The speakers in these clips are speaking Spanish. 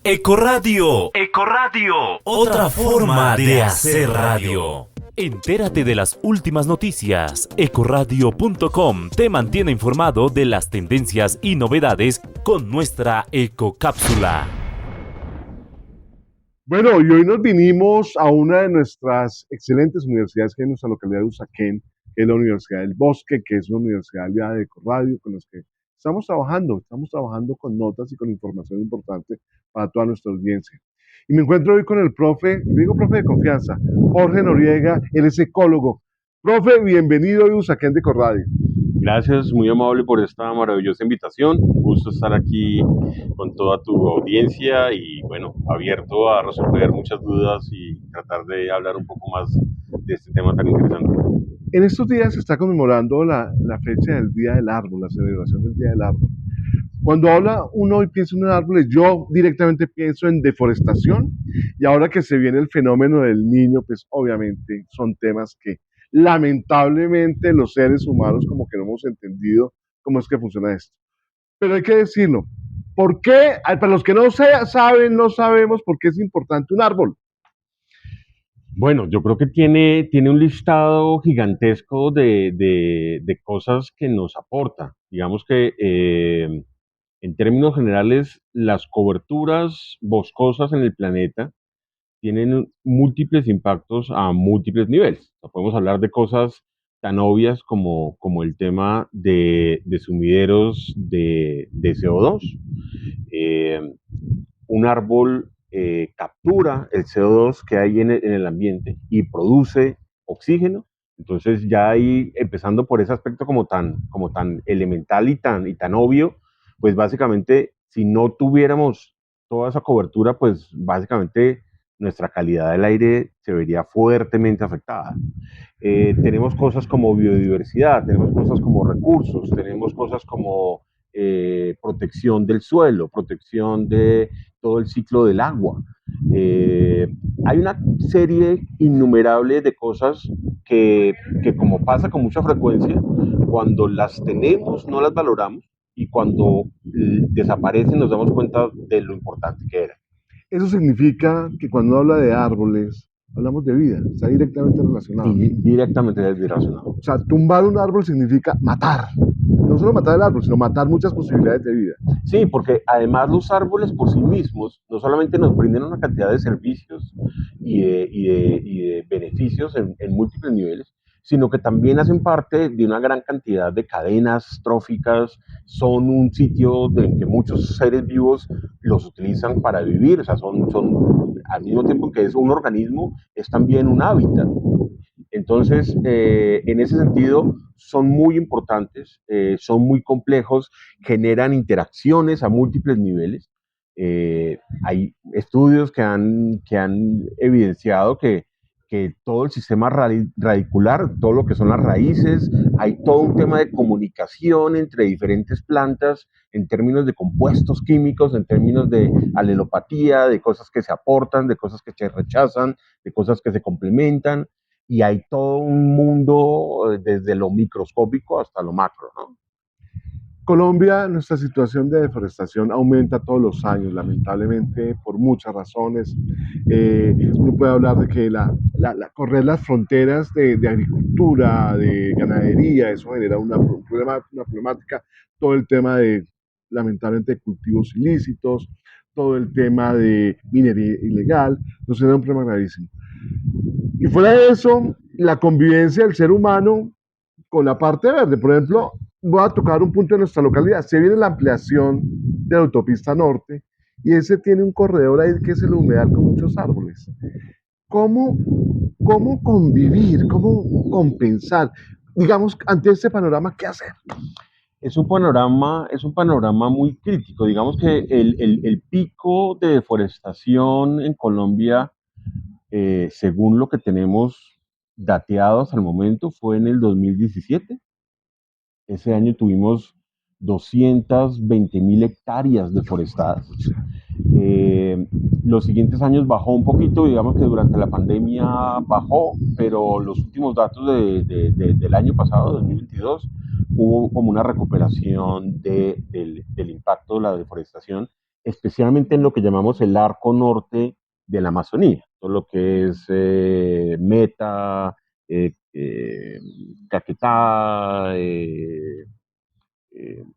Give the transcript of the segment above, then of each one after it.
Ecoradio, otra forma de hacer radio. Entérate de las últimas noticias. Ecoradio.com te mantiene informado de las tendencias y novedades con nuestra Ecocápsula. Bueno, y hoy nos vinimos a una de nuestras excelentes universidades que hay en nuestra localidad de Usaquén, que es la Universidad del Bosque, que es una universidad aliada de Ecoradio, con los que estamos trabajando con notas y con información importante para toda nuestra audiencia. Y me encuentro hoy con el profe, digo profe de confianza, Jorge Noriega, él es ecólogo. Profe, bienvenido a Usaquén de Ecoradio. Gracias, muy amable por esta maravillosa invitación. Un gusto estar aquí con toda tu audiencia y bueno, abierto a resolver muchas dudas y tratar de hablar un poco más de este tema tan interesante. En estos días se está conmemorando la fecha del Día del Árbol, la celebración del Día del Árbol. Cuando habla uno y piensa en árboles, yo directamente pienso en deforestación, y ahora que se viene el fenómeno del niño, pues obviamente son temas que lamentablemente los seres humanos como que no hemos entendido cómo es que funciona esto. Pero hay que decirlo, ¿por qué? Para los que no saben, no sabemos por qué es importante un árbol. Bueno, yo creo que tiene un listado gigantesco de cosas que nos aporta. Digamos que en términos generales, las coberturas boscosas en el planeta tienen múltiples impactos a múltiples niveles. O sea, podemos hablar de cosas tan obvias como el tema de sumideros de CO2. Eh, un árbol captura el CO2 que hay en el ambiente y produce oxígeno. Entonces ya ahí, empezando por ese aspecto como tan elemental y tan obvio, pues básicamente si no tuviéramos toda esa cobertura, pues básicamente nuestra calidad del aire se vería fuertemente afectada. Tenemos cosas como biodiversidad, tenemos cosas como recursos, tenemos cosas como protección del suelo, protección de todo el ciclo del agua. Eh, Hay una serie innumerable de cosas que, como pasa con mucha frecuencia, cuando las tenemos no las valoramos y cuando desaparecen nos damos cuenta de lo importante que era. Eso significa que cuando habla de árboles, hablamos de vida, está directamente relacionado. Y directamente relacionado. O sea, tumbar un árbol significa matar. No solo matar el árbol, sino matar muchas posibilidades de vida. Sí, porque además los árboles por sí mismos no solamente nos brindan una cantidad de servicios y de beneficios en múltiples niveles, sino que también hacen parte de una gran cantidad de cadenas tróficas, son un sitio en que muchos seres vivos los utilizan para vivir, o sea, son al mismo tiempo que es un organismo, es también un hábitat. Entonces, en ese sentido, son muy importantes, son muy complejos, generan interacciones a múltiples niveles. Hay estudios que han evidenciado que todo el sistema radicular, todo lo que son las raíces, hay todo un tema de comunicación entre diferentes plantas en términos de compuestos químicos, en términos de alelopatía, de cosas que se aportan, de cosas que se rechazan, de cosas que se complementan, y hay todo un mundo desde lo microscópico hasta lo macro, ¿no? Colombia, nuestra situación de deforestación aumenta todos los años, lamentablemente, por muchas razones. Uno puede hablar de que correr las fronteras de agricultura, de ganadería, eso genera un problema, una problemática. Todo el tema de, lamentablemente, cultivos ilícitos, todo el tema de minería ilegal, nos genera un problema gravísimo. Y fuera de eso, la convivencia del ser humano con la parte verde. Por ejemplo, voy a tocar un punto de nuestra localidad. Se viene la ampliación de la autopista norte y ese tiene un corredor ahí que es el humedal con muchos árboles. ¿Cómo, cómo convivir? ¿Cómo compensar? Digamos, ante este panorama, ¿qué hacer? Es un panorama muy crítico. Digamos que el pico de deforestación en Colombia, según lo que tenemos dateado hasta el momento, fue en el 2017. Ese año tuvimos 220.000 hectáreas deforestadas. Eh, los siguientes años bajó un poquito, digamos que durante la pandemia bajó, pero los últimos datos del año pasado, 2022, hubo como una recuperación del impacto de la deforestación especialmente en lo que llamamos el arco norte de la Amazonía, todo lo que es Meta, Caquetá,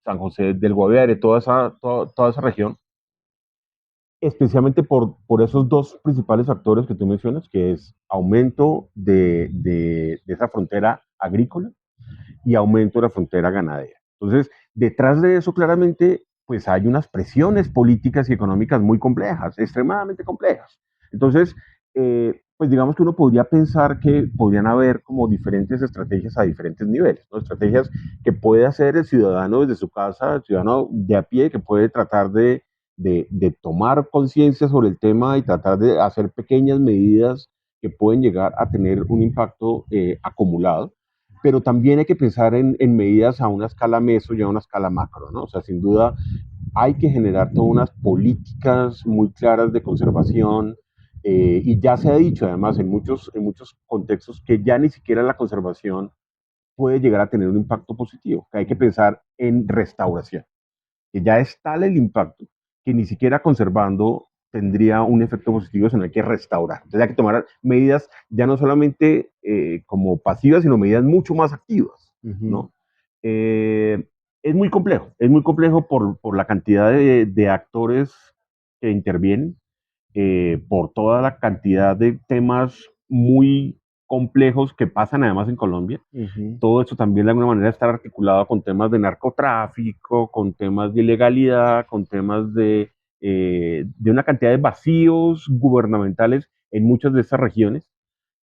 San José del Guaviare, toda esa región, especialmente por esos dos principales factores que tú mencionas, que es aumento de esa frontera agrícola y aumento de la frontera ganadera. Entonces, detrás de eso claramente, pues hay unas presiones políticas y económicas muy complejas, extremadamente complejas. Entonces, pues digamos que uno podría pensar que podrían haber como diferentes estrategias a diferentes niveles, ¿no? Estrategias que puede hacer el ciudadano desde su casa, el ciudadano de a pie, que puede tratar de tomar conciencia sobre el tema y tratar de hacer pequeñas medidas que pueden llegar a tener un impacto acumulado, pero también hay que pensar en medidas a una escala meso y a una escala macro, ¿no? O sea, sin duda hay que generar todas unas políticas muy claras de conservación, y ya se ha dicho además en muchos contextos que ya ni siquiera la conservación puede llegar a tener un impacto positivo, que hay que pensar en restauración, que ya es tal el impacto que ni siquiera conservando tendría un efecto positivo, sino hay que restaurar. Entonces hay que tomar medidas ya no solamente como pasivas, sino medidas mucho más activas, ¿no? Eh, es muy complejo por la cantidad de actores que intervienen, por toda la cantidad de temas muy complejos que pasan además en Colombia. Todo esto también de alguna manera está articulado con temas de narcotráfico, con temas de ilegalidad, con temas de una cantidad de vacíos gubernamentales en muchas de estas regiones,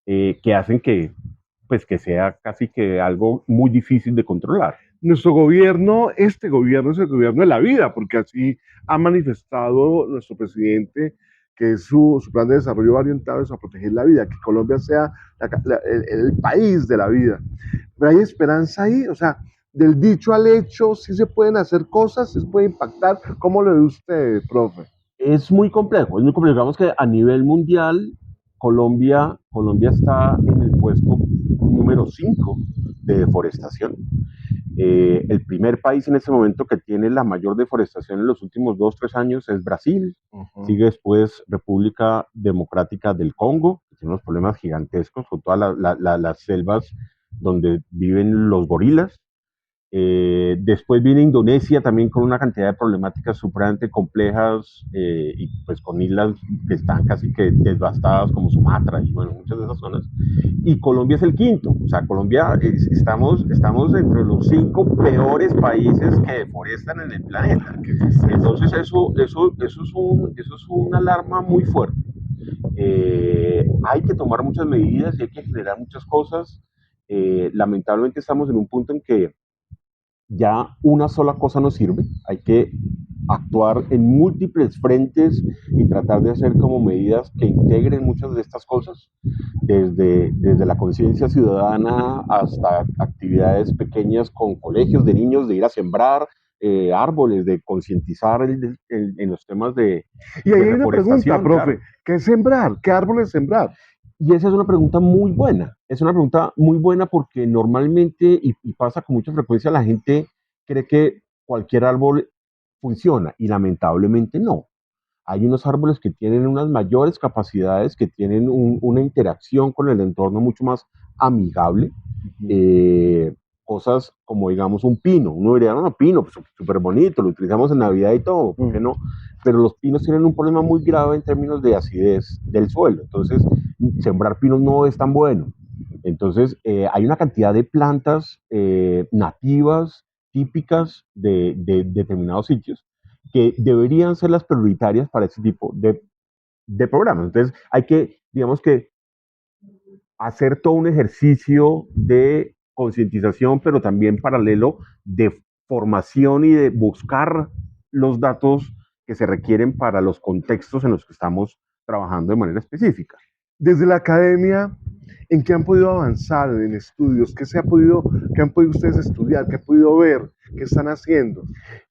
que hacen pues, que sea casi que algo muy difícil de controlar. Nuestro gobierno, este gobierno es el gobierno de la vida, porque así ha manifestado nuestro presidente que su plan de desarrollo va orientado a proteger la vida, que Colombia sea el país de la vida. Pero hay esperanza ahí, o sea, del dicho al hecho, sí se pueden hacer cosas, sí se puede impactar. ¿Cómo lo ve usted, profe? Es muy complejo, es muy complejo. Digamos que a nivel mundial, Colombia está en el puesto número 5 de deforestación. El primer país en este momento que tiene la mayor deforestación en los últimos 2, 3 años es Brasil. Sigue después República Democrática del Congo, que tiene unos problemas gigantescos con todas las selvas donde viven los gorilas. Después viene Indonesia también con una cantidad de problemáticas supremamente complejas, y pues con islas que están casi que devastadas como Sumatra y bueno, muchas de esas zonas. Y Colombia es el quinto, o sea, Colombia estamos entre los 5 peores países que deforestan en el planeta. Entonces eso es una alarma muy fuerte. Hay que tomar muchas medidas y hay que generar muchas cosas. Lamentablemente estamos en un punto en que ya una sola cosa no sirve, hay que actuar en múltiples frentes y tratar de hacer como medidas que integren muchas de estas cosas, desde la conciencia ciudadana hasta actividades pequeñas con colegios de niños, de ir a sembrar árboles, de concientizar en los temas Y ahí de hay una pregunta, profe, claro. ¿qué sembrar? ¿Qué árboles sembrar? Y esa es una pregunta muy buena. Es una pregunta muy buena porque normalmente, y pasa con mucha frecuencia, la gente cree que cualquier árbol funciona y lamentablemente no. Hay unos árboles que tienen unas mayores capacidades, que tienen una interacción con el entorno mucho más amigable. Cosas como, digamos, un pino. Uno diría, no, pino, pues súper bonito, lo utilizamos en Navidad y todo, ¿por qué no? Pero los pinos tienen un problema muy grave en términos de acidez del suelo. Entonces, sembrar pinos no es tan bueno. Entonces, hay una cantidad de plantas nativas, típicas de determinados sitios, que deberían ser las prioritarias para este tipo de programas. Entonces, hay que, digamos que, hacer todo un ejercicio de concientización, pero también paralelo de formación y de buscar los datos que se requieren para los contextos en los que estamos trabajando de manera específica. Desde la academia, ¿en qué han podido avanzar en estudios? ¿Qué han podido ustedes estudiar? ¿Qué han podido ver? ¿Qué están haciendo?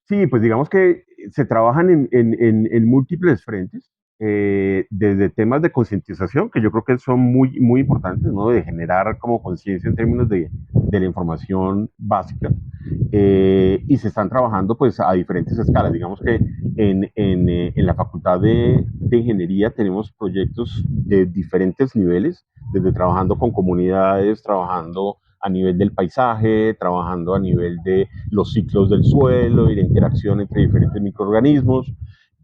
Sí, pues digamos que se trabajan en múltiples frentes. desde temas de concientización, que yo creo que son muy, muy importantes, ¿no? De generar como conciencia en términos de la información básica, y se están trabajando pues a diferentes escalas. Digamos que en la Facultad de Ingeniería tenemos proyectos de diferentes niveles, desde trabajando con comunidades, trabajando a nivel del paisaje, trabajando a nivel de los ciclos del suelo y la interacción entre diferentes microorganismos.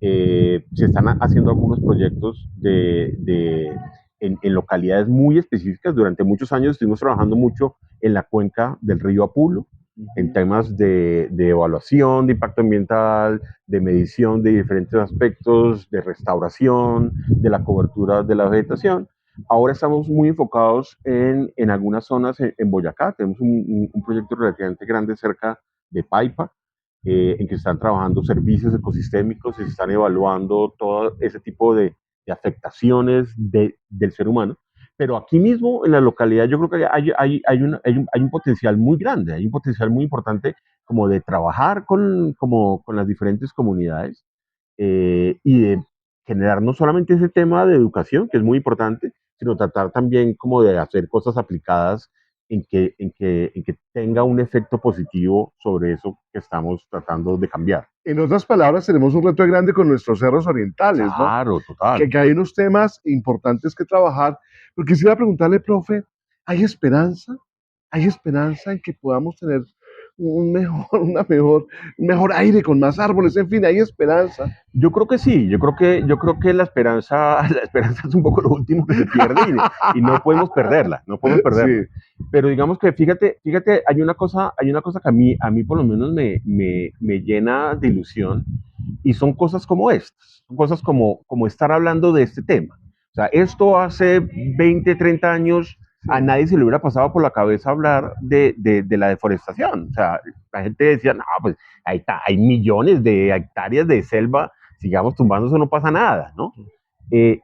Se están haciendo algunos proyectos en localidades muy específicas. Durante muchos años estuvimos trabajando mucho en la cuenca del río Apulo, en temas de evaluación de impacto ambiental, de medición de diferentes aspectos, de restauración, de la cobertura de la vegetación. Ahora estamos muy enfocados en algunas zonas en Boyacá. Tenemos un proyecto relativamente grande cerca de Paipa, en que se están trabajando servicios ecosistémicos y se están evaluando todo ese tipo de afectaciones del ser humano. Pero aquí mismo en la localidad yo creo que hay un potencial muy grande, hay un potencial muy importante como de trabajar con las diferentes comunidades, y de generar no solamente ese tema de educación, que es muy importante, sino tratar también como de hacer cosas aplicadas en que tenga un efecto positivo sobre eso que estamos tratando de cambiar. En otras palabras, tenemos un reto grande con nuestros cerros orientales, ¿no? Claro, total. Que hay unos temas importantes que trabajar. Pero quisiera preguntarle, profe, ¿hay esperanza? ¿Hay esperanza en que podamos tener un mejor aire con más árboles? En fin, ¿hay esperanza? Yo creo que sí, yo creo que la esperanza, la esperanza es un poco lo último que se pierde y no podemos perderla, no podemos perderla. Sí. Pero digamos que fíjate, hay una cosa que a mí por lo menos me llena de ilusión, y son cosas como estas, son cosas como estar hablando de este tema. O sea, esto hace 20, 30 años a nadie se le hubiera pasado por la cabeza hablar de la deforestación. O sea, la gente decía, no, pues ahí está, hay millones de hectáreas de selva, sigamos tumbando, eso no pasa nada, ¿no?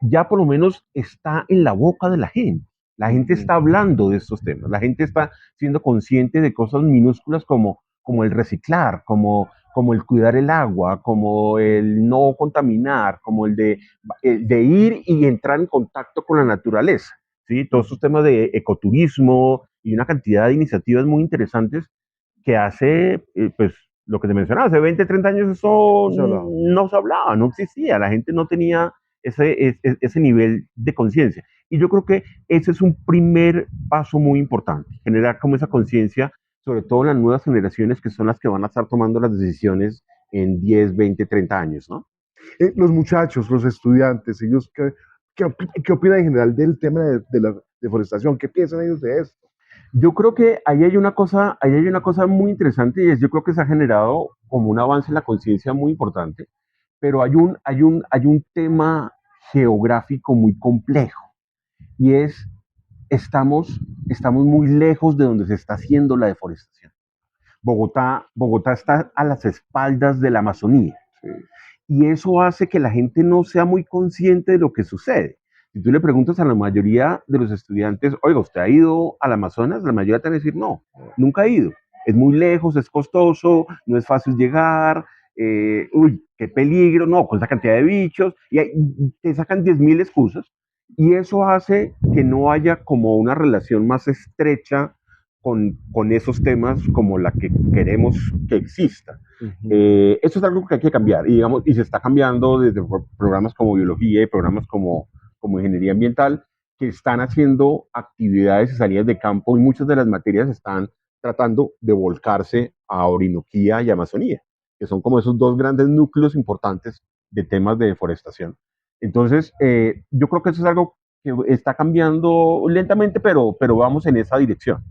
Ya por lo menos está en la boca de la gente. La gente está hablando de estos temas, la gente está siendo consciente de cosas minúsculas como el reciclar, como el cuidar el agua, como el no contaminar, como el de ir y entrar en contacto con la naturaleza, ¿sí? Todos estos temas de ecoturismo y una cantidad de iniciativas muy interesantes que hace, pues, lo que te mencionaba, hace 20, 30 años eso no se hablaba, no existía, la gente no tenía ese nivel de conciencia. Y yo creo que ese es un primer paso muy importante, generar como esa conciencia, sobre todo en las nuevas generaciones que son las que van a estar tomando las decisiones en 10, 20, 30 años, ¿no? Los muchachos, los estudiantes, ellos, ¿qué opinan en general del tema de la deforestación? ¿Qué piensan ellos de esto? Yo creo que ahí hay una cosa muy interesante, y es, yo creo que se ha generado como un avance en la conciencia muy importante, pero hay un tema geográfico muy complejo, y es, estamos muy lejos de donde se está haciendo la deforestación. Bogotá está a las espaldas de la Amazonía, Sí. y eso hace que la gente no sea muy consciente de lo que sucede. Si tú le preguntas a la mayoría de los estudiantes, oiga, ¿usted ha ido al Amazonas? La mayoría te van a decir, no, nunca he ido. Es muy lejos, es costoso, no es fácil llegar, uy, qué peligro, no, con esa cantidad de bichos, y te sacan 10.000 excusas, y eso hace que no haya como una relación más estrecha con esos temas como la que queremos que exista. Eso es algo que hay que cambiar, y, digamos, y se está cambiando desde programas como biología y programas como ingeniería ambiental, que están haciendo actividades y salidas de campo, y muchas de las materias están tratando de volcarse a Orinoquía y Amazonía, que son como esos dos grandes núcleos importantes de temas de deforestación. Entonces, yo creo que eso es algo que está cambiando lentamente, pero vamos en esa dirección.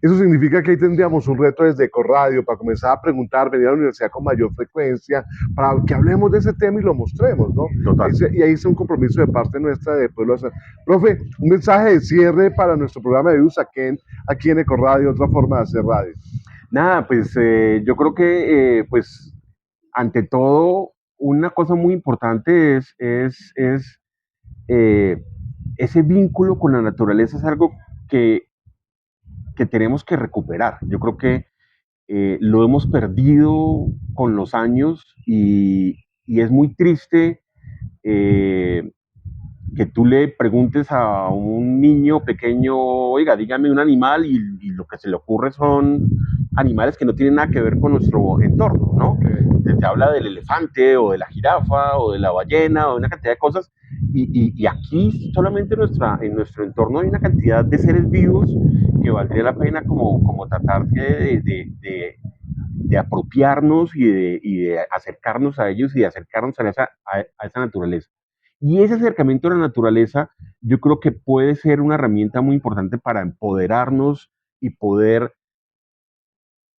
Eso significa que ahí tendríamos un reto desde Ecoradio para comenzar a preguntar, venir a la universidad con mayor frecuencia, para que hablemos de ese tema y lo mostremos, ¿no? Total. Y ahí es un compromiso de parte nuestra de poderlo hacer. Profe, un mensaje de cierre para nuestro programa de Usaquén aquí en Ecoradio, otra forma de hacer radio. Nada, pues yo creo que, pues, ante todo, una cosa muy importante es ese vínculo con la naturaleza. Es algo que tenemos que recuperar. Yo creo que lo hemos perdido con los años, y es muy triste que tú le preguntes a un niño pequeño, oiga, dígame un animal, y lo que se le ocurre son animales que no tienen nada que ver con nuestro entorno, ¿no? Te habla del elefante, o de la jirafa, o de la ballena, o de una cantidad de cosas, y aquí solamente en nuestro entorno hay una cantidad de seres vivos que valdría la pena como tratar de apropiarnos y de acercarnos a ellos y de acercarnos a esa naturaleza. Y ese acercamiento a la naturaleza yo creo que puede ser una herramienta muy importante para empoderarnos y poder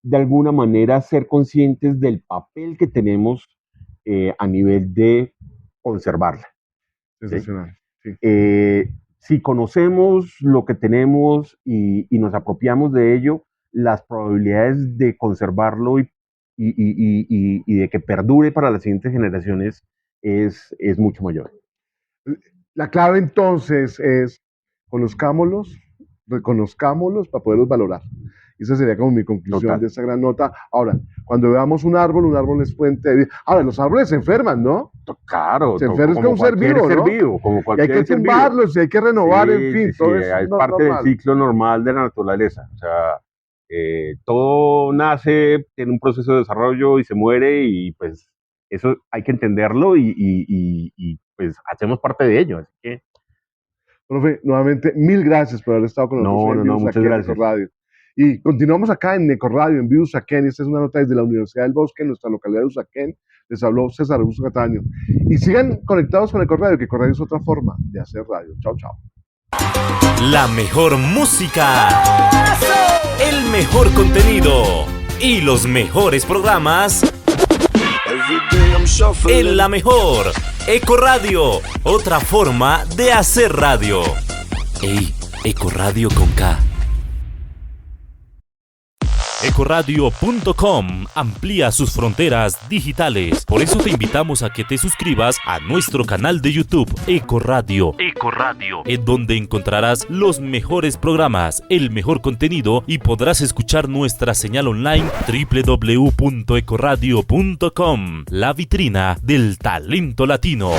de alguna manera ser conscientes del papel que tenemos a nivel de conservarla. Sensacional. Sí. Si conocemos lo que tenemos y nos apropiamos de ello, las probabilidades de conservarlo y de que perdure para las siguientes generaciones es mucho mayor. La clave entonces es conozcámoslos, reconozcámoslos para poderlos valorar. Esa sería como mi conclusión Total. de esta gran nota. Ahora, cuando veamos un árbol es fuente de vida. Ahora, los árboles se enferman, ¿no? Claro, Se enferma como un ser vivo, ¿no? Como Y hay cualquier que ser vivo. tumbarlos y hay que renovar, Sí, en fin, sí, todo sí, eso es no, parte normal. del ciclo normal de la naturaleza. O sea, todo nace, tiene un proceso de desarrollo y se muere, y pues eso hay que entenderlo y pues hacemos parte de ello. Así que Profe, nuevamente, mil gracias por haber estado con nosotros en Vius muchas aquí en gracias. Ecoradio. Y continuamos acá en Ecoradio, en Vius Usaquén. Esta es una nota desde la Universidad del Bosque, en nuestra localidad de Usaquén. Les habló César Augusto Cataño. Y sigan conectados con Ecoradio, que Ecoradio es otra forma de hacer radio. Chao, chao. La mejor música, el mejor contenido y los mejores programas en La Mejor. Ecoradio, otra forma de hacer radio. Ey, Ecoradio con K. Ecoradio.com amplía sus fronteras digitales. Por eso te invitamos a que te suscribas a nuestro canal de YouTube Ecoradio, en donde encontrarás los mejores programas, el mejor contenido y podrás escuchar nuestra señal online www.ecoradio.com, la vitrina del talento latino.